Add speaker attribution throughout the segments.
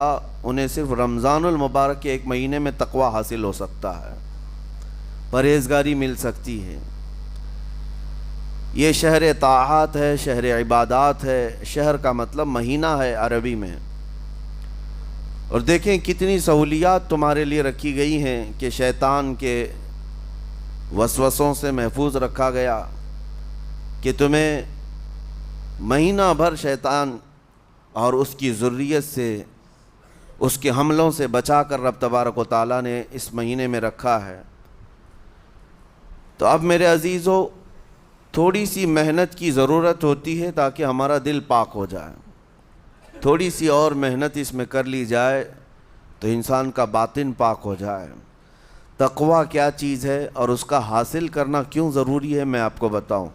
Speaker 1: انہیں صرف رمضان المبارک کے ایک مہینے میں تقوی حاصل ہو سکتا ہے، پرہیزگاری مل سکتی ہے۔ یہ شہر طاعات ہے، شہر عبادات ہے، شہر کا مطلب مہینہ ہے عربی میں۔ اور دیکھیں کتنی سہولیات تمہارے لیے رکھی گئی ہیں کہ شیطان کے وسوسوں سے محفوظ رکھا گیا، کہ تمہیں مہینہ بھر شیطان اور اس کی ذریت سے، اس کے حملوں سے بچا کر رب تبارک و تعالیٰ نے اس مہینے میں رکھا ہے۔ تو اب میرے عزیزو، تھوڑی سی محنت کی ضرورت ہوتی ہے تاکہ ہمارا دل پاک ہو جائے۔ تھوڑی سی اور محنت اس میں کر لی جائے تو انسان کا باطن پاک ہو جائے۔ تقوی کیا چیز ہے اور اس کا حاصل کرنا کیوں ضروری ہے، میں آپ کو بتاؤں۔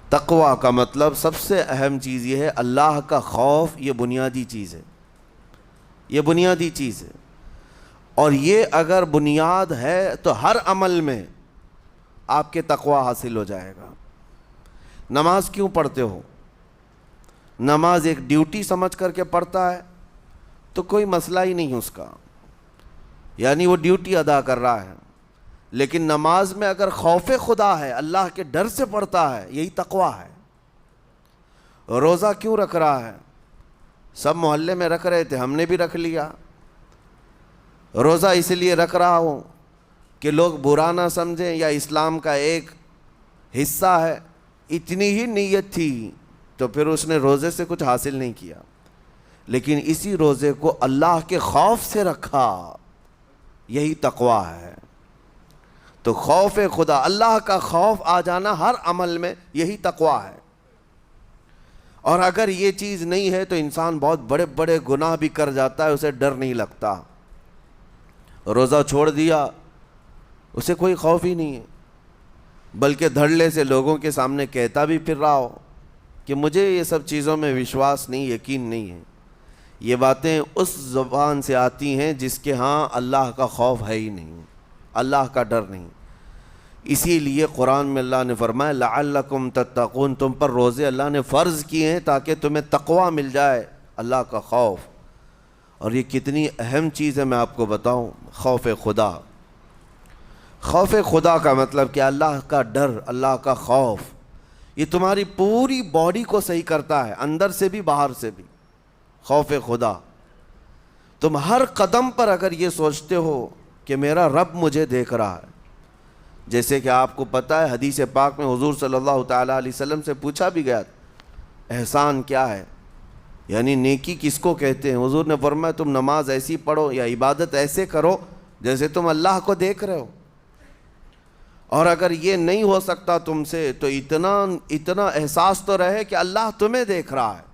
Speaker 1: تقوی کا مطلب سب سے اہم چیز یہ ہے، اللہ کا خوف۔ یہ بنیادی چیز ہے، یہ بنیادی چیز ہے۔ اور یہ اگر بنیاد ہے تو ہر عمل میں آپ کے تقوی حاصل ہو جائے گا۔ نماز کیوں پڑھتے ہو؟ نماز ایک ڈیوٹی سمجھ کر کے پڑھتا ہے تو کوئی مسئلہ ہی نہیں اس کا، یعنی وہ ڈیوٹی ادا کر رہا ہے۔ لیکن نماز میں اگر خوف خدا ہے، اللہ کے ڈر سے پڑھتا ہے، یہی تقوی ہے۔ روزہ کیوں رکھ رہا ہے؟ سب محلے میں رکھ رہے تھے، ہم نے بھی رکھ لیا۔ روزہ اس لیے رکھ رہا ہوں کہ لوگ برا نہ سمجھیں، یا اسلام کا ایک حصہ ہے۔ اتنی ہی نیت تھی تو پھر اس نے روزے سے کچھ حاصل نہیں کیا، لیکن اسی روزے کو اللہ کے خوف سے رکھا، یہی تقوی ہے۔ تو خوف خدا، اللہ کا خوف آ جانا ہر عمل میں، یہی تقوی ہے۔ اور اگر یہ چیز نہیں ہے تو انسان بہت بڑے بڑے گناہ بھی کر جاتا ہے، اسے ڈر نہیں لگتا۔ روزہ چھوڑ دیا، اسے کوئی خوف ہی نہیں ہے، بلکہ دھڑلے سے لوگوں کے سامنے کہتا بھی پھر رہا ہو کہ مجھے یہ سب چیزوں میں وشواس نہیں، یقین نہیں ہے۔ یہ باتیں اس زبان سے آتی ہیں جس کے ہاں اللہ کا خوف ہے ہی نہیں، اللہ کا ڈر نہیں۔ اسی لیے قرآن میں اللہ نے فرمایا لعلکم تتقون، تم پر روزے اللہ نے فرض کیے ہیں تاکہ تمہیں تقوی مل جائے، اللہ کا خوف۔ اور یہ کتنی اہم چیز ہے میں آپ کو بتاؤں، خوف خدا۔ خوف خدا کا مطلب کہ اللہ کا ڈر، اللہ کا خوف، یہ تمہاری پوری باڈی کو صحیح کرتا ہے، اندر سے بھی باہر سے بھی۔ خوف خدا، تم ہر قدم پر اگر یہ سوچتے ہو کہ میرا رب مجھے دیکھ رہا ہے، جیسے کہ آپ کو پتہ ہے حدیث پاک میں حضور صلی اللہ تعالیٰ علیہ وسلم سے پوچھا بھی گیا، احسان کیا ہے، یعنی نیکی کس کو کہتے ہیں؟ حضور نے فرمایا تم نماز ایسی پڑھو یا عبادت ایسے کرو جیسے تم اللہ کو دیکھ رہے ہو۔ اور اگر یہ نہیں ہو سکتا تم سے تو اتنا احساس تو رہے کہ اللہ تمہیں دیکھ رہا ہے۔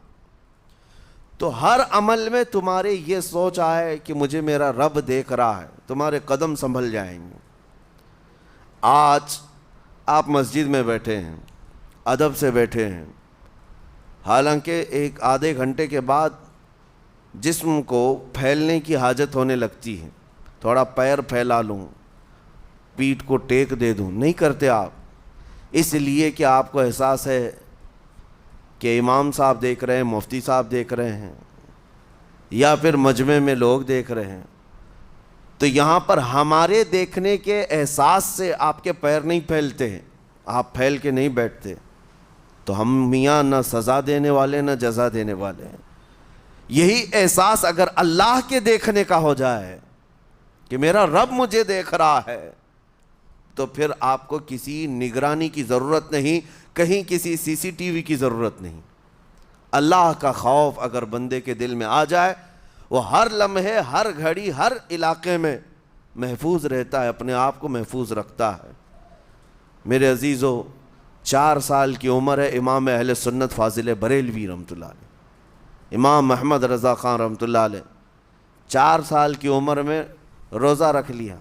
Speaker 1: تو ہر عمل میں تمہارے یہ سوچ آئے کہ مجھے میرا رب دیکھ رہا ہے، تمہارے قدم سنبھل جائیں گے۔ آج آپ مسجد میں بیٹھے ہیں، ادب سے بیٹھے ہیں، حالانکہ ایک آدھے گھنٹے کے بعد جسم کو پھیلنے کی حاجت ہونے لگتی ہے، تھوڑا پیر پھیلا لوں، پیٹھ کو ٹیک دے دوں، نہیں کرتے آپ، اس لیے کہ آپ کو احساس ہے کہ امام صاحب دیکھ رہے ہیں، مفتی صاحب دیکھ رہے ہیں، یا پھر مجمع میں لوگ دیکھ رہے ہیں۔ تو یہاں پر ہمارے دیکھنے کے احساس سے آپ کے پیر نہیں پھیلتے ہیں، آپ پھیل کے نہیں بیٹھتے۔ تو ہم میاں نہ سزا دینے والے نہ جزا دینے والے ہیں۔ یہی احساس اگر اللہ کے دیکھنے کا ہو جائے کہ میرا رب مجھے دیکھ رہا ہے، تو پھر آپ کو کسی نگرانی کی ضرورت نہیں، کہیں کسی سی سی ٹی وی کی ضرورت نہیں۔ اللہ کا خوف اگر بندے کے دل میں آ جائے، وہ ہر لمحے، ہر گھڑی، ہر علاقے میں محفوظ رہتا ہے، اپنے آپ کو محفوظ رکھتا ہے۔ میرے عزیزو، 4 سال کی عمر ہے امام اہل سنت فاضل بریلوی رحمۃ اللہ علیہ، امام محمد رضا خان رحمۃ اللہ علیہ، 4 سال کی عمر میں روزہ رکھ لیا۔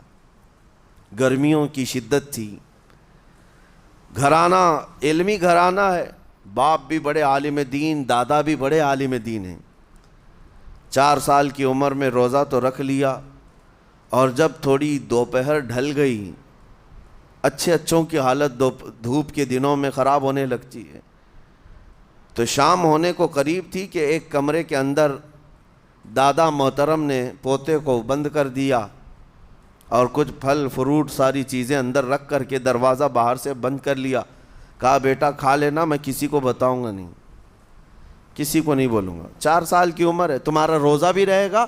Speaker 1: گرمیوں کی شدت تھی، گھرانہ علمی گھرانہ ہے، باپ بھی بڑے عالم دین، دادا بھی بڑے عالم دین ہیں۔ 4 سال کی عمر میں روزہ تو رکھ لیا، اور جب تھوڑی دوپہر ڈھل گئی، اچھوں کی حالت دھوپ کے دنوں میں خراب ہونے لگتی ہے، تو شام ہونے کو قریب تھی کہ ایک کمرے کے اندر دادا محترم نے پوتے کو بند کر دیا اور کچھ پھل فروٹ ساری چیزیں اندر رکھ کر کے دروازہ باہر سے بند کر لیا. کہا بیٹا کھا لینا, میں کسی کو بتاؤں گا نہیں, کسی کو نہیں بولوں گا. 4 سال کی عمر ہے, تمہارا روزہ بھی رہے گا,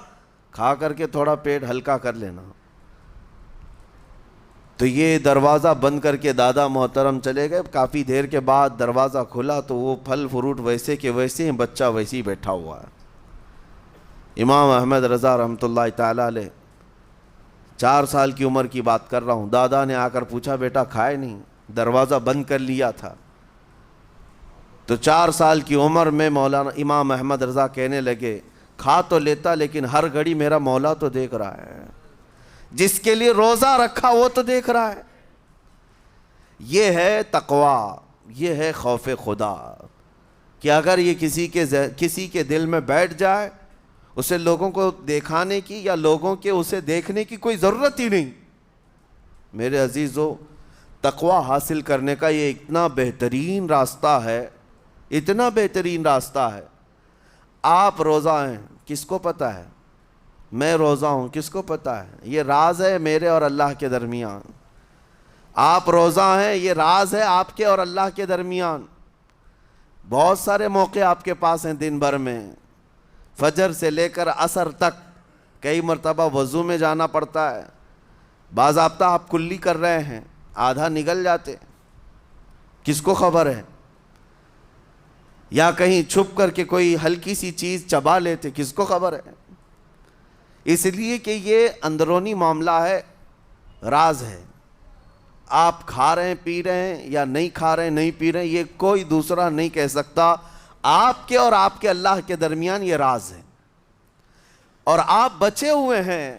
Speaker 1: کھا کر کے تھوڑا پیٹ ہلکا کر لینا. تو یہ دروازہ بند کر کے دادا محترم چلے گئے. کافی دیر کے بعد دروازہ کھلا تو وہ پھل فروٹ ویسے کے ویسے ہیں, بچہ ویسے ہی بیٹھا ہوا ہے. امام احمد رضا رحمۃ اللہ تعالیٰ علیہ, 4 سال کی عمر کی بات کر رہا ہوں. دادا نے آ کر پوچھا بیٹا کھائے نہیں, دروازہ بند کر لیا تھا. تو 4 سال کی عمر میں مولانا امام احمد رضا کہنے لگے کھا تو لیتا لیکن ہر گھڑی میرا مولا تو دیکھ رہا ہے, جس کے لیے روزہ رکھا وہ تو دیکھ رہا ہے. یہ ہے تقویٰ, یہ ہے خوف خدا, کہ اگر یہ کسی کے دل میں بیٹھ جائے, اسے لوگوں کو دکھانے کی یا لوگوں کے اسے دیکھنے کی کوئی ضرورت ہی نہیں. میرے عزیزو, تقویٰ حاصل کرنے کا یہ اتنا بہترین راستہ ہے, اتنا بہترین راستہ ہے. آپ روزہ ہیں, کس کو پتہ ہے؟ میں روزہ ہوں, کس کو پتہ ہے؟ یہ راز ہے میرے اور اللہ کے درمیان. آپ روزہ ہیں, یہ راز ہے آپ کے اور اللہ کے درمیان. بہت سارے موقع آپ کے پاس ہیں دن بھر میں, فجر سے لے کر عصر تک. کئی مرتبہ وضو میں جانا پڑتا ہے, باضابطہ آپ کلی کر رہے ہیں, آدھا نگل جاتے, کس کو خبر ہے؟ یا کہیں چھپ کر کے کوئی ہلکی سی چیز چبا لیتے, کس کو خبر ہے؟ اس لیے کہ یہ اندرونی معاملہ ہے, راز ہے. آپ کھا رہے ہیں پی رہے ہیں یا نہیں کھا رہے ہیں نہیں پی رہے ہیں, یہ کوئی دوسرا نہیں کہہ سکتا. آپ کے اور آپ کے اللہ کے درمیان یہ راز ہے. اور آپ بچے ہوئے ہیں,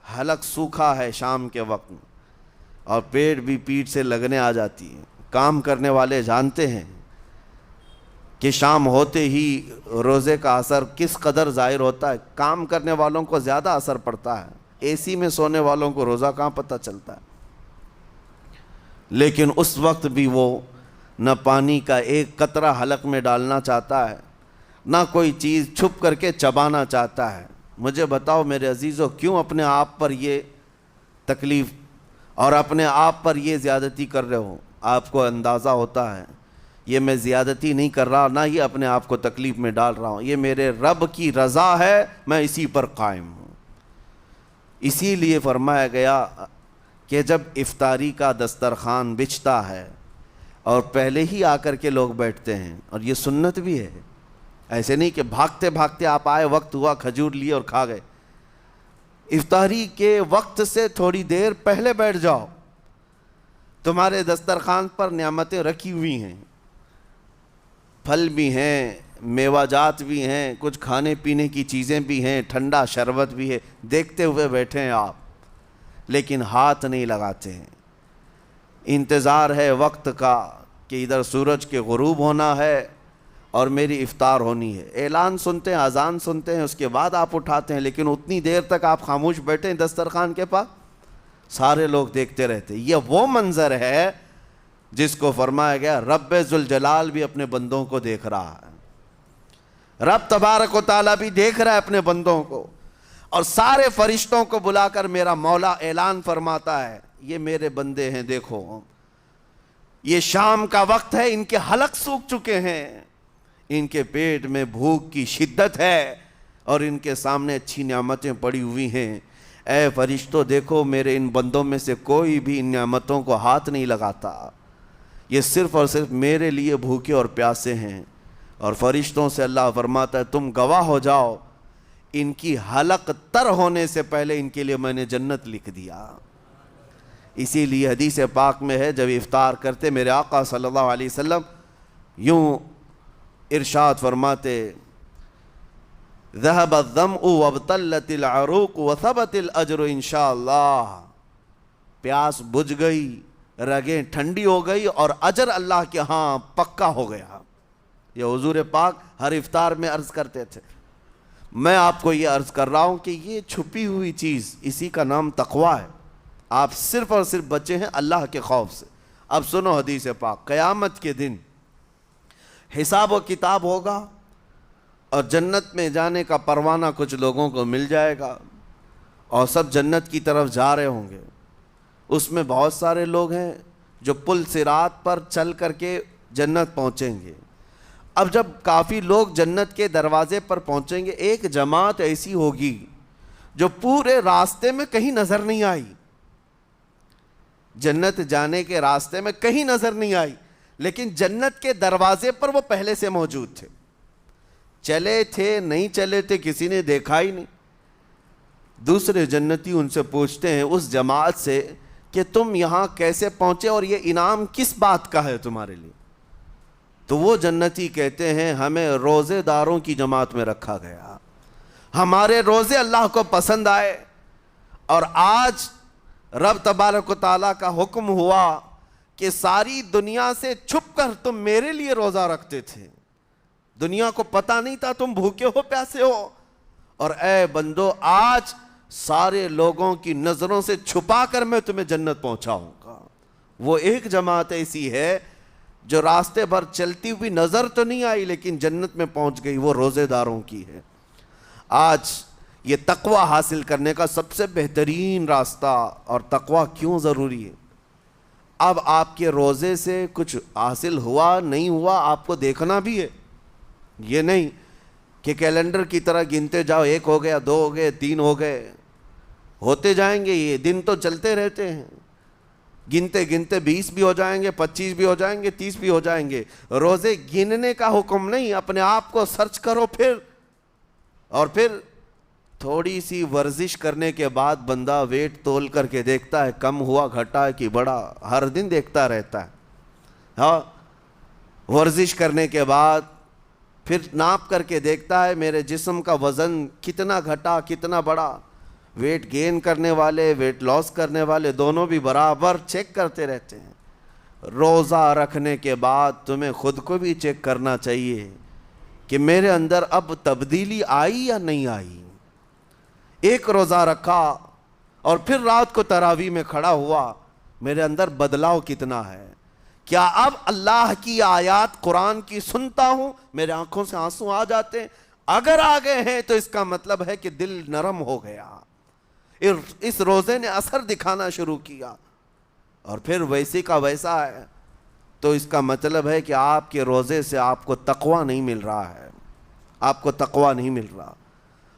Speaker 1: حلق سوکھا ہے شام کے وقت میں, اور پیٹ بھی پیٹ سے لگنے آ جاتی ہے. کام کرنے والے جانتے ہیں کہ شام ہوتے ہی روزے کا اثر کس قدر ظاہر ہوتا ہے. کام کرنے والوں کو زیادہ اثر پڑتا ہے, اے سی میں سونے والوں کو روزہ کہاں پتہ چلتا ہے. لیکن اس وقت بھی وہ نہ پانی کا ایک قطرہ حلق میں ڈالنا چاہتا ہے, نہ کوئی چیز چھپ کر کے چبانا چاہتا ہے. مجھے بتاؤ میرے عزیزو, کیوں اپنے آپ پر یہ تکلیف اور اپنے آپ پر یہ زیادتی کر رہے ہو؟ آپ کو اندازہ ہوتا ہے یہ میں زیادتی نہیں کر رہا, نہ ہی اپنے آپ کو تکلیف میں ڈال رہا ہوں. یہ میرے رب کی رضا ہے, میں اسی پر قائم ہوں. اسی لیے فرمایا گیا کہ جب افطاری کا دسترخوان بچھتا ہے اور پہلے ہی آ کر کے لوگ بیٹھتے ہیں, اور یہ سنت بھی ہے, ایسے نہیں کہ بھاگتے بھاگتے آپ آئے, وقت ہوا کھجور لیے اور کھا گئے. افطاری کے وقت سے تھوڑی دیر پہلے بیٹھ جاؤ. تمہارے دسترخوان پر نعمتیں رکھی ہوئی ہیں, پھل بھی ہیں, میوہ جات بھی ہیں, کچھ کھانے پینے کی چیزیں بھی ہیں, ٹھنڈا شربت بھی ہے. دیکھتے ہوئے بیٹھے ہیں آپ, لیکن ہاتھ نہیں لگاتے ہیں. انتظار ہے وقت کا کہ ادھر سورج کے غروب ہونا ہے اور میری افطار ہونی ہے. اعلان سنتے ہیں, اذان سنتے ہیں, اس کے بعد آپ اٹھاتے ہیں. لیکن اتنی دیر تک آپ خاموش بیٹھے ہیں دسترخوان کے پاس, سارے لوگ دیکھتے رہتے. یہ وہ منظر ہے جس کو فرمایا گیا رب ذوالجلال بھی اپنے بندوں کو دیکھ رہا ہے. رب تبارک و تعالیٰ بھی دیکھ رہا ہے اپنے بندوں کو, اور سارے فرشتوں کو بلا کر میرا مولا اعلان فرماتا ہے یہ میرے بندے ہیں, دیکھو یہ شام کا وقت ہے, ان کے حلق سوکھ چکے ہیں, ان کے پیٹ میں بھوک کی شدت ہے, اور ان کے سامنے اچھی نعمتیں پڑی ہوئی ہیں. اے فرشتوں دیکھو, میرے ان بندوں میں سے کوئی بھی ان نعمتوں کو ہاتھ نہیں لگاتا, یہ صرف اور صرف میرے لیے بھوکے اور پیاسے ہیں. اور فرشتوں سے اللہ فرماتا ہے تم گواہ ہو جاؤ, ان کی حلق تر ہونے سے پہلے ان کے لیے میں نے جنت لکھ دیا. اسی لیے حدیث پاک میں ہے جب افطار کرتے میرے آقا صلی اللہ علیہ وسلم یوں ارشاد فرماتے ذهب الظمأ وابتلت العروق وثبت الاجر انشاءاللہ. پیاس بجھ گئی, رگیں ٹھنڈی ہو گئی, اور اجر اللہ کے ہاں پکا ہو گیا. یہ حضور پاک ہر افطار میں عرض کرتے تھے. میں آپ کو یہ عرض کر رہا ہوں کہ یہ چھپی ہوئی چیز, اسی کا نام تقویٰ ہے. آپ صرف اور صرف بچے ہیں اللہ کے خوف سے. اب سنو حدیث پاک, قیامت کے دن حساب و کتاب ہوگا اور جنت میں جانے کا پروانہ کچھ لوگوں کو مل جائے گا اور سب جنت کی طرف جا رہے ہوں گے۔ اس میں بہت سارے لوگ ہیں جو پل صراط پر چل کر کے جنت پہنچیں گے۔ اب جب کافی لوگ جنت کے دروازے پر پہنچیں گے، ایک جماعت ایسی ہوگی جو پورے راستے میں کہیں نظر نہیں آئی، جنت جانے کے راستے میں کہیں نظر نہیں آئی، لیکن جنت کے دروازے پر وہ پہلے سے موجود تھے، چلے تھے نہیں چلے تھے کسی نے دیکھا ہی نہیں۔ دوسرے جنتی ان سے پوچھتے ہیں اس جماعت سے کہ تم یہاں کیسے پہنچے اور یہ انعام کس بات کا ہے تمہارے لیے؟ تو وہ جنتی کہتے ہیں ہمیں روزے داروں کی جماعت میں رکھا گیا، ہمارے روزے اللہ کو پسند آئے، اور آج رب تبارک و تعالیٰ کا حکم ہوا کہ ساری دنیا سے چھپ کر تم میرے لیے روزہ رکھتے تھے، دنیا کو پتہ نہیں تھا تم بھوکے ہو پیاسے ہو، اور اے بندو آج سارے لوگوں کی نظروں سے چھپا کر میں تمہیں جنت پہنچاؤں گا۔ وہ ایک جماعت ایسی ہے جو راستے بھر چلتی ہوئی نظر تو نہیں آئی لیکن جنت میں پہنچ گئی، وہ روزے داروں کی ہے۔ آج یہ تقوی حاصل کرنے کا سب سے بہترین راستہ، اور تقوی کیوں ضروری ہے؟ اب آپ کے روزے سے کچھ حاصل ہوا نہیں ہوا آپ کو دیکھنا بھی ہے، یہ نہیں کہ کیلنڈر کی طرح گنتے جاؤ، 1 ہو گیا، 2 ہو گئے، 3 ہو گئے، ہوتے جائیں گے، یہ دن تو چلتے رہتے ہیں، گنتے گنتے 20 بھی ہو جائیں گے، 25 بھی ہو جائیں گے، 30 بھی ہو جائیں گے۔ روزے گننے کا حکم نہیں، اپنے آپ کو سرچ کرو پھر تھوڑی سی ورزش کرنے کے بعد بندہ ویٹ تول کر کے دیکھتا ہے کم ہوا گھٹا ہے کہ بڑا، ہر دن دیکھتا رہتا ہے۔ ہاں، ورزش کرنے کے بعد پھر ناپ کر کے دیکھتا ہے میرے جسم کا وزن کتنا گھٹا کتنا بڑا۔ ویٹ گین کرنے والے ویٹ لاس کرنے والے دونوں بھی برابر چیک کرتے رہتے ہیں۔ روزہ رکھنے کے بعد تمہیں خود کو بھی چیک کرنا چاہیے کہ میرے اندر اب تبدیلی آئی یا نہیں آئی۔ ایک روزہ رکھا اور پھر رات کو تراویح میں کھڑا ہوا، میرے اندر بدلاؤ کتنا ہے؟ کیا اب اللہ کی آیات قرآن کی سنتا ہوں، میرے آنکھوں سے آنسو آ جاتے ہیں؟ اگر آ گئے ہیں تو اس کا مطلب ہے کہ دل نرم ہو گیا، اس روزے نے اثر دکھانا شروع کیا، اور پھر ویسے کا ویسا ہے، تو اس کا مطلب ہے کہ آپ کے روزے سے آپ کو تقوی نہیں مل رہا ہے، آپ کو تقوی نہیں مل رہا۔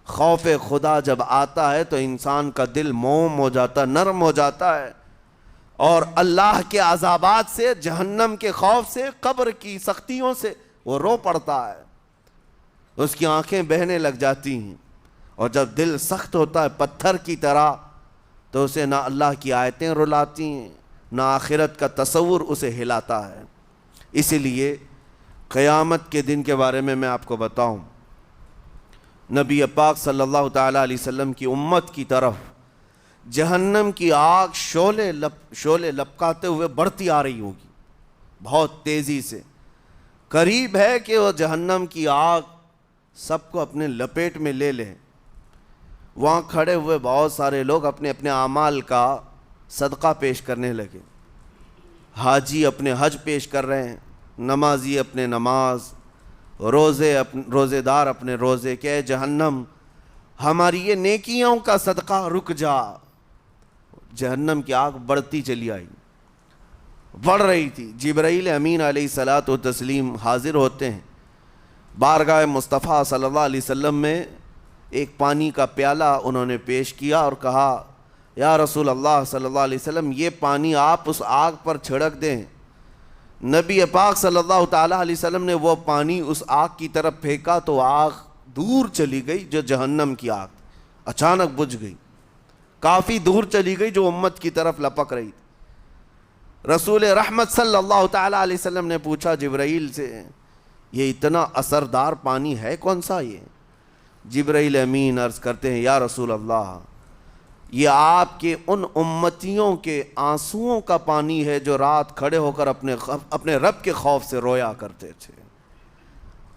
Speaker 1: خوف خدا جب آتا ہے تو انسان کا دل موم ہو جاتا، نرم ہو جاتا ہے، اور اللہ کے عذابات سے، جہنم کے خوف سے، قبر کی سختیوں سے وہ رو پڑتا ہے، اس کی آنکھیں بہنے لگ جاتی ہیں، اور جب دل سخت ہوتا ہے پتھر کی طرح تو اسے نہ اللہ کی آیتیں رلاتی ہیں نہ آخرت کا تصور اسے ہلاتا ہے۔ اسی لیے قیامت کے دن کے بارے میں آپ کو بتاؤں، نبی پاک صلی اللہ تعالیٰ علیہ وسلم کی امت کی طرف جہنم کی آگ شعلے لپکاتے ہوئے بڑھتی آ رہی ہوگی بہت تیزی سے، قریب ہے کہ وہ جہنم کی آگ سب کو اپنے لپیٹ میں لے لیں۔ وہاں کھڑے ہوئے بہت سارے لوگ اپنے اپنے اعمال کا صدقہ پیش کرنے لگے، حاجی اپنے حج پیش کر رہے ہیں، نمازی اپنے نماز، روزے دار اپنے روزے، کہ اے جہنم ہماری یہ نیکیوں کا صدقہ رک جا۔ جہنم کی آگ بڑھتی چلی آئی، بڑھ رہی تھی۔ جبرائیل امین علیہ الصلاۃ والتسلیم حاضر ہوتے ہیں بارگاہ مصطفیٰ صلی اللہ علیہ وسلم میں، ایک پانی کا پیالہ انہوں نے پیش کیا اور کہا یا رسول اللہ صلی اللہ علیہ وسلم یہ پانی آپ اس آگ پر چھڑک دیں۔ نبی پاک صلی اللہ تعالیٰ علیہ وسلم نے وہ پانی اس آگ کی طرف پھینکا تو آگ دور چلی گئی، جو جہنم کی آگ اچانک بجھ گئی، کافی دور چلی گئی جو امت کی طرف لپک رہی تھی۔ رسول رحمت صلی اللہ تعالیٰ علیہ وسلم نے پوچھا جبرائیل سے یہ اتنا اثردار پانی ہے کون سا؟ یہ جبرائیل امین عرض کرتے ہیں یا رسول اللہ یہ آپ کے ان امتیوں کے آنسوؤں کا پانی ہے جو رات کھڑے ہو کر اپنے رب کے خوف سے رویا کرتے تھے،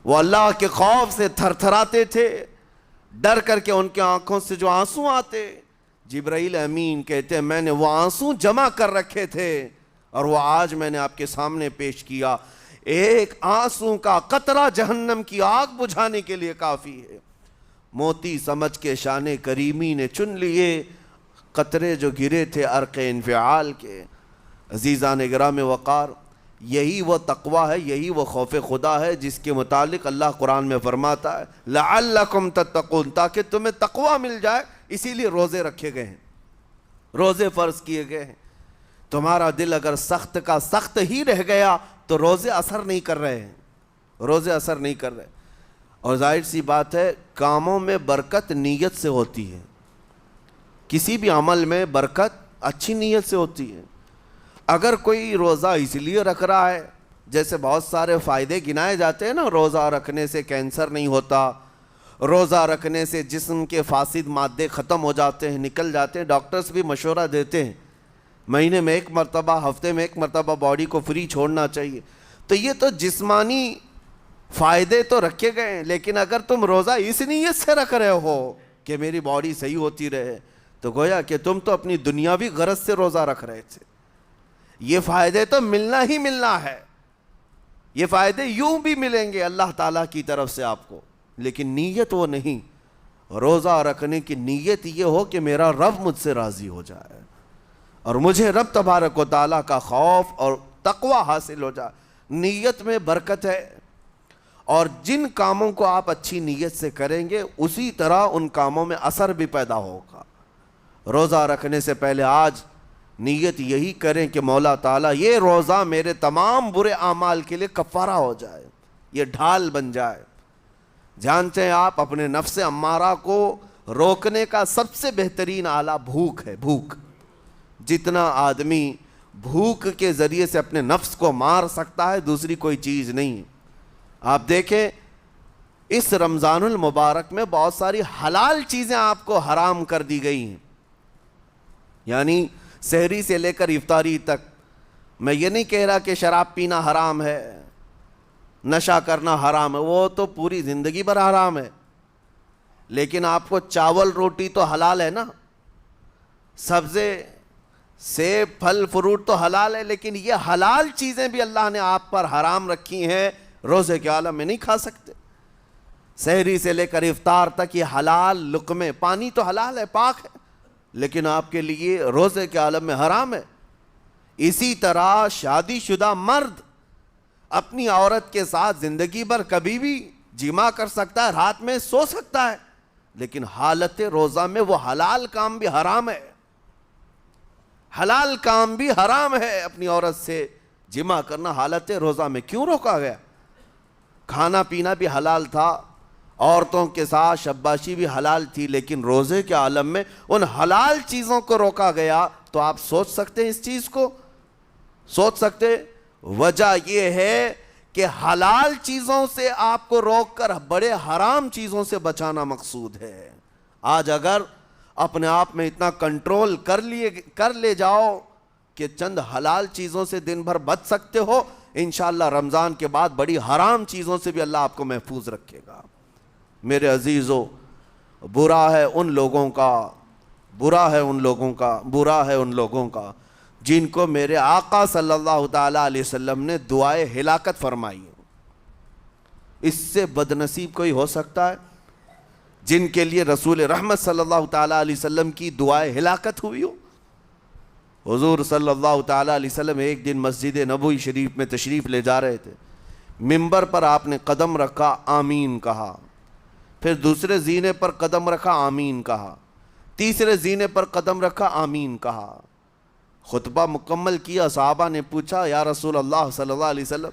Speaker 1: وہ اللہ کے خوف سے تھر تھراتے تھے، ڈر کر کے ان کے آنکھوں سے جو آنسو آتے۔ جبرائیل امین کہتے ہیں میں نے وہ آنسو جمع کر رکھے تھے اور وہ آج میں نے آپ کے سامنے پیش کیا۔ ایک آنسو کا قطرہ جہنم کی آگ بجھانے کے لیے کافی ہے۔ موتی سمجھ کے شان کریمی نے چن لیے قطرے جو گرے تھے عرق انفعال کے۔ عزیزان گرام وقار، یہی وہ تقویٰ ہے، یہی وہ خوف خدا ہے جس کے متعلق اللہ قرآن میں فرماتا ہے لعلکم تتقون، تاکہ تمہیں تقویٰ مل جائے، اسی لیے روزے رکھے گئے ہیں، روزے فرض کیے گئے ہیں۔ تمہارا دل اگر سخت کا سخت ہی رہ گیا تو روزے اثر نہیں کر رہے ہیں، روزے اثر نہیں کر رہے۔ اور ظاہر سی بات ہے کاموں میں برکت نیت سے ہوتی ہے، کسی بھی عمل میں برکت اچھی نیت سے ہوتی ہے۔ اگر کوئی روزہ اس لیے رکھ رہا ہے، جیسے بہت سارے فائدے گنائے جاتے ہیں نا، روزہ رکھنے سے کینسر نہیں ہوتا، روزہ رکھنے سے جسم کے فاسد مادے ختم ہو جاتے ہیں، نکل جاتے ہیں، ڈاکٹرز بھی مشورہ دیتے ہیں مہینے میں ایک مرتبہ، ہفتے میں ایک مرتبہ باڈی کو فری چھوڑنا چاہیے۔ تو یہ تو جسمانی فائدے تو رکھے گئے ہیں، لیکن اگر تم روزہ اس نیت سے رکھ رہے ہو کہ میری باڈی صحیح ہوتی رہے، تو گویا کہ تم تو اپنی دنیاوی غرض سے روزہ رکھ رہے تھے۔ یہ فائدے تو ملنا ہی ملنا ہے، یہ فائدے یوں بھی ملیں گے اللہ تعالیٰ کی طرف سے آپ کو، لیکن نیت وہ نہیں۔ روزہ رکھنے کی نیت یہ ہو کہ میرا رب مجھ سے راضی ہو جائے اور مجھے رب تبارک و تعالیٰ کا خوف اور تقوی حاصل ہو جائے۔ نیت میں برکت ہے، اور جن کاموں کو آپ اچھی نیت سے کریں گے اسی طرح ان کاموں میں اثر بھی پیدا ہوگا۔ روزہ رکھنے سے پہلے آج نیت یہی کریں کہ مولا تعالیٰ یہ روزہ میرے تمام برے اعمال کے لیے کفارہ ہو جائے، یہ ڈھال بن جائے۔ جانتے ہیں آپ اپنے نفس امارہ کو روکنے کا سب سے بہترین آلہ بھوک ہے، بھوک۔ جتنا آدمی بھوک کے ذریعے سے اپنے نفس کو مار سکتا ہے دوسری کوئی چیز نہیں۔ آپ دیکھیں اس رمضان المبارک میں بہت ساری حلال چیزیں آپ کو حرام کر دی گئی ہیں، یعنی سحری سے لے کر افطاری تک۔ میں یہ نہیں کہہ رہا کہ شراب پینا حرام ہے، نشہ کرنا حرام ہے، وہ تو پوری زندگی بھر حرام ہے، لیکن آپ کو چاول روٹی تو حلال ہے نا، سبزے سیب پھل فروٹ تو حلال ہے، لیکن یہ حلال چیزیں بھی اللہ نے آپ پر حرام رکھی ہیں، روزے کے عالم میں نہیں کھا سکتے۔ سحری سے لے کر افطار تک یہ حلال لقمے، پانی تو حلال ہے، پاک ہے، لیکن آپ کے لیے روزے کے عالم میں حرام ہے۔ اسی طرح شادی شدہ مرد اپنی عورت کے ساتھ زندگی بھر کبھی بھی جمع کر سکتا ہے، رات میں سو سکتا ہے، لیکن حالت روزہ میں وہ حلال کام بھی حرام ہے، حلال کام بھی حرام ہے۔ اپنی عورت سے جمع کرنا حالت روزہ میں کیوں روکا گیا؟ کھانا پینا بھی حلال تھا، عورتوں کے ساتھ شباشی بھی حلال تھی، لیکن روزے کے عالم میں ان حلال چیزوں کو روکا گیا۔ تو آپ سوچ سکتے ہیں اس چیز کو، سوچ سکتے؟ وجہ یہ ہے کہ حلال چیزوں سے آپ کو روک کر بڑے حرام چیزوں سے بچانا مقصود ہے۔ آج اگر اپنے آپ میں اتنا کنٹرول کر لے جاؤ کہ چند حلال چیزوں سے دن بھر بچ سکتے ہو، انشاءاللہ رمضان کے بعد بڑی حرام چیزوں سے بھی اللہ آپ کو محفوظ رکھے گا۔ میرے عزیزو، برا ہے ان لوگوں کا جن کو میرے آقا صلی اللہ تعالیٰ علیہ وسلم نے دعائے ہلاکت فرمائی۔ اس سے بدنصیب کوئی ہو سکتا ہے؟ جن کے لیے رسول رحمت صلی اللہ تعالیٰ علیہ وسلم کی دعائے ہلاکت ہوئی ہو۔ حضور صلی اللہ تعالیٰ علیہ وسلم ایک دن مسجد نبوی شریف میں تشریف لے جا رہے تھے، منبر پر آپ نے قدم رکھا، آمین کہا، پھر دوسرے زینے پر قدم رکھا، آمین کہا، تیسرے زینے پر قدم رکھا، آمین کہا۔ خطبہ مکمل کیا، صحابہ نے پوچھا یا رسول اللہ صلی اللہ علیہ وسلم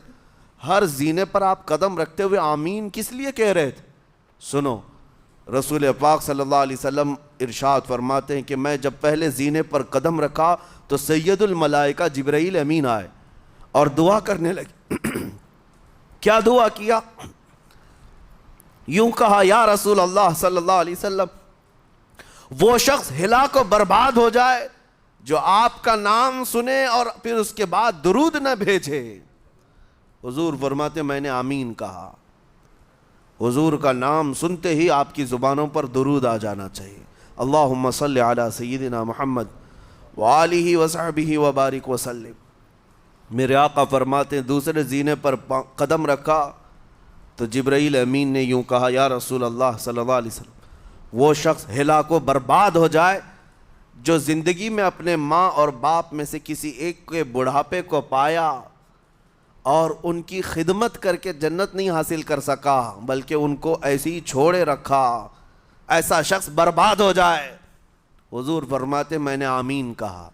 Speaker 1: ہر زینے پر آپ قدم رکھتے ہوئے آمین کس لیے کہہ رہے تھے؟ سنو، رسول پاک صلی اللہ علیہ وسلم ارشاد فرماتے ہیں کہ میں جب پہلے زینے پر قدم رکھا تو سید الملائکہ جبرائیل امین آئے اور دعا کرنے لگے۔ کیا دعا کیا؟ یوں کہا، یا رسول اللہ صلی اللہ علیہ وسلم وہ شخص ہلاک و برباد ہو جائے جو آپ کا نام سنے اور پھر اس کے بعد درود نہ بھیجے۔ حضور فرماتے میں نے آمین کہا۔ حضور کا نام سنتے ہی آپ کی زبانوں پر درود آ جانا چاہیے۔ اللہم صلی علی سیدنا محمد وآلہ وصحبہ وبارک وسلم۔ میرے آقا فرماتے ہیں دوسرے زینے پر قدم رکھا تو جبرائیل امین نے یوں کہا، یا رسول اللہ صلی اللہ علیہ وسلم، وہ شخص ہلاک و برباد ہو جائے جو زندگی میں اپنے ماں اور باپ میں سے کسی ایک کے بڑھاپے کو پایا اور ان کی خدمت کر کے جنت نہیں حاصل کر سکا بلکہ ان کو ایسے ہی چھوڑے رکھا، ایسا شخص برباد ہو جائے۔ حضور فرماتے میں نے آمین کہا۔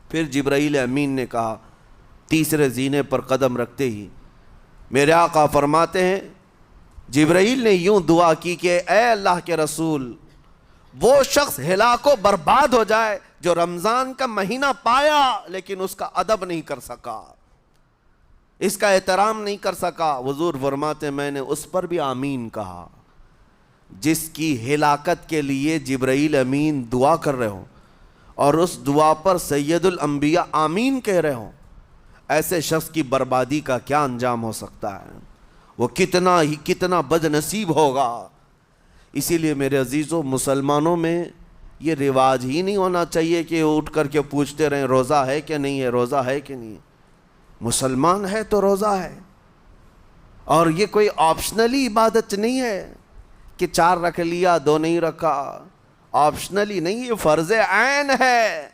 Speaker 1: پھر جبرائیل امین نے کہا، تیسرے زینے پر قدم رکھتے ہی میرے آقا فرماتے ہیں جبرائیل نے یوں دعا کی کہ اے اللہ کے رسول، وہ شخص ہلاک و برباد ہو جائے جو رمضان کا مہینہ پایا لیکن اس کا ادب نہیں کر سکا، اس کا احترام نہیں کر سکا۔ حضور فرماتے میں نے اس پر بھی آمین کہا۔ جس کی ہلاکت کے لیے جبرائیل امین دعا کر رہے ہوں اور اس دعا پر سید الانبیاء آمین کہہ رہے ہوں، ایسے شخص کی بربادی کا کیا انجام ہو سکتا ہے؟ وہ کتنا بد نصیب ہوگا۔ اسی لیے میرے عزیزوں، مسلمانوں میں یہ رواج ہی نہیں ہونا چاہیے کہ اٹھ کر کے پوچھتے رہیں روزہ ہے کہ نہیں ہے، روزہ ہے کہ نہیں ہے۔ مسلمان ہے تو روزہ ہے، اور یہ کوئی آپشنلی عبادت نہیں ہے کہ 4 رکھ لیا 2 نہیں رکھا، آپشنلی نہیں، یہ فرض عین ہے۔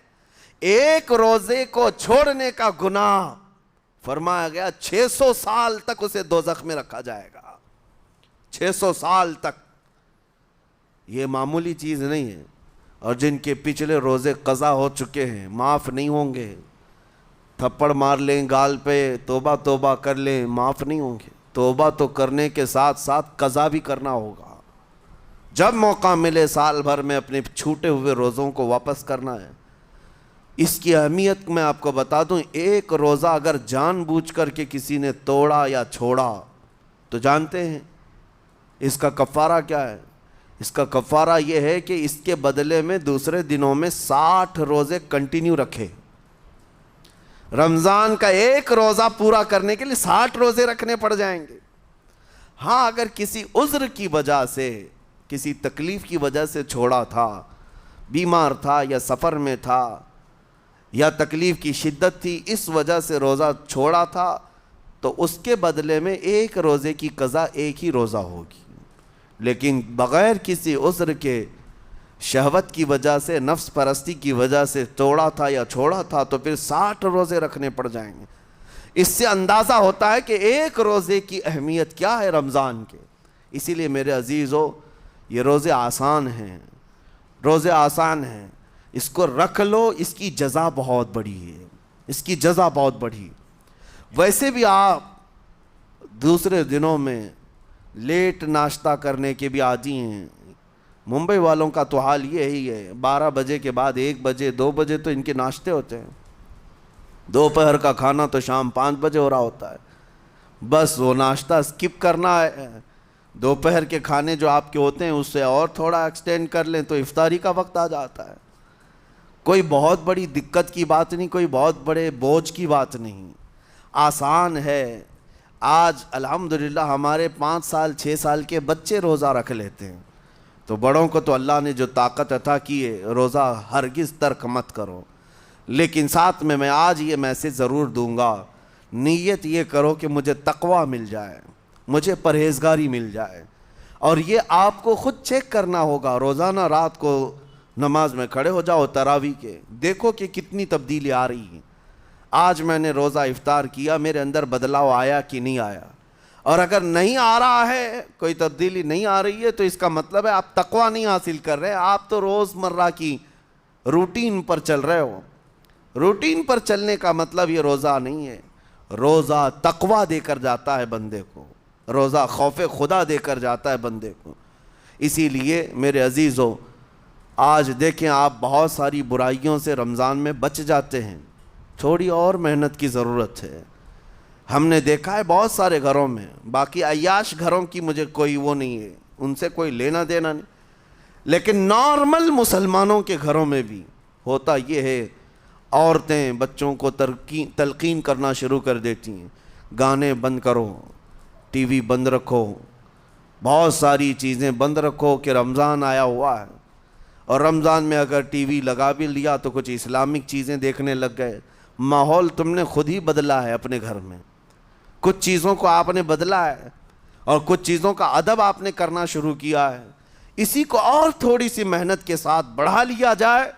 Speaker 1: ایک روزے کو چھوڑنے کا گناہ فرمایا گیا 600 سال تک اسے دوزخ میں رکھا جائے گا، 600 سال تک۔ یہ معمولی چیز نہیں ہے، اور جن کے پچھلے روزے قضا ہو چکے ہیں معاف نہیں ہوں گے۔ تھپڑ مار لیں گال پہ، توبہ توبہ کر لیں، معاف نہیں ہوں گے۔ توبہ تو کرنے کے ساتھ ساتھ قضا بھی کرنا ہوگا۔ جب موقع ملے سال بھر میں اپنے چھوٹے ہوئے روزوں کو واپس کرنا ہے۔ اس کی اہمیت میں آپ کو بتا دوں، ایک روزہ اگر جان بوجھ کر کے کسی نے توڑا یا چھوڑا تو جانتے ہیں اس کا کفارہ کیا ہے؟ اس کا کفارہ یہ ہے کہ اس کے بدلے میں دوسرے دنوں میں 60 روزے کنٹینیو رکھے۔ رمضان کا ایک روزہ پورا کرنے کے لیے 60 روزے رکھنے پڑ جائیں گے۔ ہاں، اگر کسی عذر کی وجہ سے، کسی تکلیف کی وجہ سے چھوڑا تھا، بیمار تھا یا سفر میں تھا یا تکلیف کی شدت تھی، اس وجہ سے روزہ چھوڑا تھا، تو اس کے بدلے میں ایک روزے کی قضا ایک ہی روزہ ہوگی۔ لیکن بغیر کسی عذر کے، شہوت کی وجہ سے، نفس پرستی کی وجہ سے توڑا تھا یا چھوڑا تھا تو پھر 60 روزے رکھنے پڑ جائیں گے۔ اس سے اندازہ ہوتا ہے کہ ایک روزے کی اہمیت کیا ہے رمضان کے۔ اسی لیے میرے عزیزو، یہ روزے آسان ہیں، روزے آسان ہیں، اس کو رکھ لو، اس کی جزا بہت بڑی ہے، اس کی جزا بہت بڑی۔ ویسے بھی آپ دوسرے دنوں میں لیٹ ناشتہ کرنے کے بھی عادی ہیں۔ ممبئی والوں کا تو حال یہ ہی ہے، 12 بجے کے بعد 1 بجے 2 بجے تو ان کے ناشتے ہوتے ہیں، دوپہر کا کھانا تو شام 5 بجے ہو رہا ہوتا ہے۔ بس وہ ناشتہ سکپ کرنا ہے، دوپہر کے کھانے جو آپ کے ہوتے ہیں اس سے اور تھوڑا ایکسٹینڈ کر لیں تو افطاری کا وقت آ جاتا ہے۔ کوئی بہت بڑی دقت کی بات نہیں، کوئی بہت بڑے بوجھ کی بات نہیں، آسان ہے۔ آج الحمدللہ ہمارے 5 سال 6 سال کے بچے روزہ رکھ لیتے ہیں، تو بڑوں کو تو اللہ نے جو طاقت عطا کی ہے، روزہ ہرگز ترک مت کرو۔ لیکن ساتھ میں آج یہ میسیج ضرور دوں گا، نیت یہ کرو کہ مجھے تقویٰ مل جائے، مجھے پرہیزگاری مل جائے، اور یہ آپ کو خود چیک کرنا ہوگا۔ روزانہ رات کو نماز میں کھڑے ہو جاؤ تراویح کے، دیکھو کہ کتنی تبدیلی آ رہی ہے۔ آج میں نے روزہ افطار کیا، میرے اندر بدلاؤ آیا کہ نہیں آیا؟ اور اگر نہیں آ رہا ہے، کوئی تبدیلی نہیں آ رہی ہے، تو اس کا مطلب ہے آپ تقویٰ نہیں حاصل کر رہے، آپ تو روز مرہ کی روٹین پر چل رہے ہو۔ روٹین پر چلنے کا مطلب یہ روزہ نہیں ہے۔ روزہ تقویٰ دے کر جاتا ہے بندے کو، روزہ خوف خدا دے کر جاتا ہے بندے کو۔ اسی لیے میرے عزیزو، آج دیکھیں آپ بہت ساری برائیوں سے رمضان میں بچ جاتے ہیں، تھوڑی اور محنت کی ضرورت ہے۔ ہم نے دیکھا ہے بہت سارے گھروں میں، باقی عیاش گھروں کی مجھے کوئی وہ نہیں ہے، ان سے کوئی لینا دینا نہیں، لیکن نارمل مسلمانوں کے گھروں میں بھی ہوتا یہ ہے، عورتیں بچوں کو تلقین کرنا شروع کر دیتی ہیں، گانے بند کرو، ٹی وی بند رکھو، بہت ساری چیزیں بند رکھو کہ رمضان آیا ہوا ہے۔ اور رمضان میں اگر ٹی وی لگا بھی لیا تو کچھ اسلامک چیزیں دیکھنے لگ گئے، ماحول تم نے خود ہی بدلا ہے اپنے گھر میں، کچھ چیزوں کو آپ نے بدلا ہے اور کچھ چیزوں کا ادب آپ نے کرنا شروع کیا ہے، اسی کو اور تھوڑی سی محنت کے ساتھ بڑھا لیا جائے،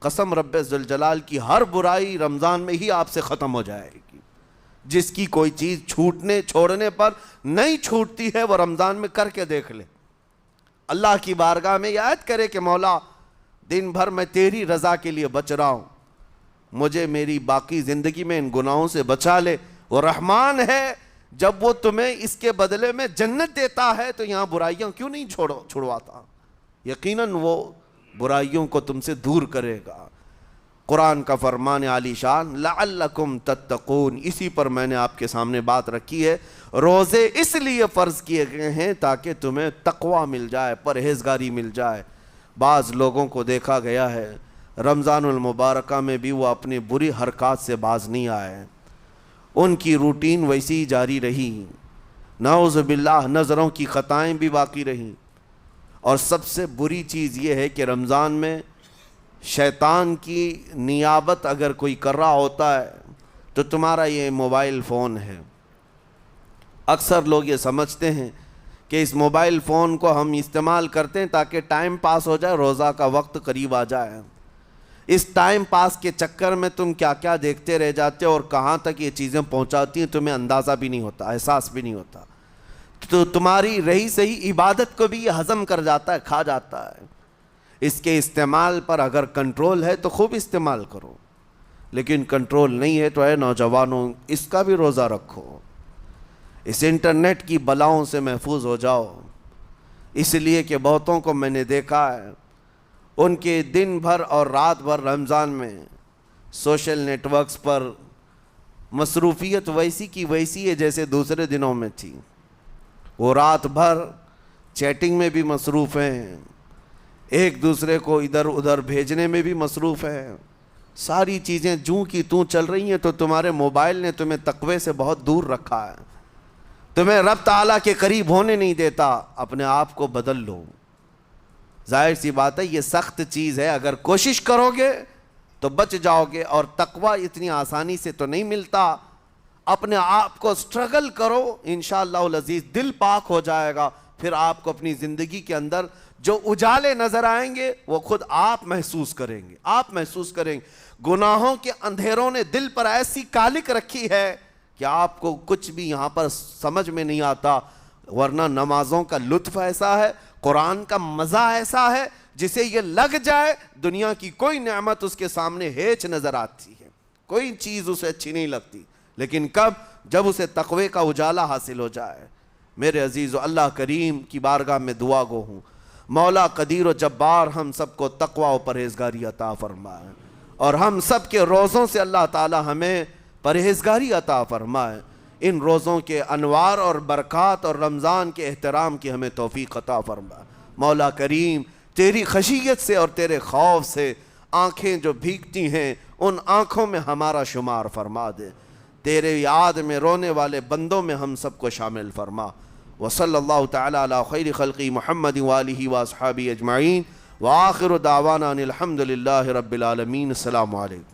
Speaker 1: قسم رب ذوالجلال کی ہر برائی رمضان میں ہی آپ سے ختم ہو جائے گی۔ جس کی کوئی چیز چھوڑنے پر نہیں چھوٹتی ہے وہ رمضان میں کر کے دیکھ لے، اللہ کی بارگاہ میں یاد کرے کہ مولا دن بھر میں تیری رضا کے لیے بچ رہا ہوں، مجھے میری باقی زندگی میں ان گناہوں سے بچا لے۔ وہ رحمان ہے، جب وہ تمہیں اس کے بدلے میں جنت دیتا ہے تو یہاں برائیاں کیوں نہیں چھڑواتا؟ یقیناً وہ برائیوں کو تم سے دور کرے گا۔ قرآن کا فرمان عالی شان لعلکم تتقون، اسی پر میں نے آپ کے سامنے بات رکھی ہے۔ روزے اس لیے فرض کیے گئے ہیں تاکہ تمہیں تقوی مل جائے، پرہیزگاری مل جائے۔ بعض لوگوں کو دیکھا گیا ہے رمضان المبارکہ میں بھی وہ اپنی بری حرکات سے باز نہیں آئے، ان کی روٹین ویسی ہی جاری رہی، نعوذ باللہ نظروں کی خطائیں بھی باقی رہیں۔ اور سب سے بری چیز یہ ہے کہ رمضان میں شیطان کی نیابت اگر کوئی کر رہا ہوتا ہے تو تمہارا یہ موبائل فون ہے۔ اکثر لوگ یہ سمجھتے ہیں کہ اس موبائل فون کو ہم استعمال کرتے ہیں تاکہ ٹائم پاس ہو جائے، روزہ کا وقت قریب آ جائے۔ اس ٹائم پاس کے چکر میں تم کیا کیا دیکھتے رہ جاتے ہو اور کہاں تک یہ چیزیں پہنچاتی ہیں تمہیں اندازہ بھی نہیں ہوتا، احساس بھی نہیں ہوتا، تو تمہاری رہی صحیح عبادت کو بھی یہ ہضم کر جاتا ہے، کھا جاتا ہے۔ اس کے استعمال پر اگر کنٹرول ہے تو خوب استعمال کرو، لیکن کنٹرول نہیں ہے تو اے نوجوانوں اس کا بھی روزہ رکھو، اس انٹرنیٹ کی بلاؤں سے محفوظ ہو جاؤ۔ اس لیے کہ بہتوں کو میں نے دیکھا ہے ان کے دن بھر اور رات بھر رمضان میں سوشل نیٹ ورکس پر مصروفیت ویسی کی ویسی ہے جیسے دوسرے دنوں میں تھی۔ وہ رات بھر چیٹنگ میں بھی مصروف ہیں، ایک دوسرے کو ادھر ادھر بھیجنے میں بھی مصروف ہیں، ساری چیزیں جوں کی توں چل رہی ہیں۔ تو تمہارے موبائل نے تمہیں تقوی سے بہت دور رکھا ہے، تمہیں رب تعالیٰ کے قریب ہونے نہیں دیتا۔ اپنے آپ کو بدل لو۔ ظاہر سی بات ہے یہ سخت چیز ہے، اگر کوشش کرو گے تو بچ جاؤ گے، اور تقوی اتنی آسانی سے تو نہیں ملتا۔ اپنے آپ کو سٹرگل کرو، انشاءاللہ العزیز دل پاک ہو جائے گا، پھر آپ کو اپنی زندگی کے اندر جو اجالے نظر آئیں گے وہ خود آپ محسوس کریں گے، آپ محسوس کریں گے۔ گناہوں کے اندھیروں نے دل پر ایسی کالک رکھی ہے کہ آپ کو کچھ بھی یہاں پر سمجھ میں نہیں آتا، ورنہ نمازوں کا لطف ایسا ہے، قرآن کا مزہ ایسا ہے، جسے یہ لگ جائے دنیا کی کوئی نعمت اس کے سامنے ہیچ نظر آتی ہے، کوئی چیز اسے اچھی نہیں لگتی، لیکن کب؟ جب اسے تقوی کا اجالا حاصل ہو جائے۔ میرے عزیزو، اللہ کریم کی بارگاہ میں دعا گو ہوں، مولا قدیر و جبار ہم سب کو تقوی و پرہیزگاری عطا فرمائے، اور ہم سب کے روزوں سے اللہ تعالی ہمیں پرہیزگاری عطا فرمائے۔ ان روزوں کے انوار اور برکات اور رمضان کے احترام کی ہمیں توفیق عطا فرمائے۔ مولا کریم تیری خشیت سے اور تیرے خوف سے آنکھیں جو بھیگتی ہیں ان آنکھوں میں ہمارا شمار فرما دے، تیرے یاد میں رونے والے بندوں میں ہم سب کو شامل فرما۔ وصلی اللہ تعالی علی خیر خلقی محمد وآلہ واصحابہ اجمعین، وآخر دعوانا ان الحمد للہ رب العالمین۔ السلام علیکم۔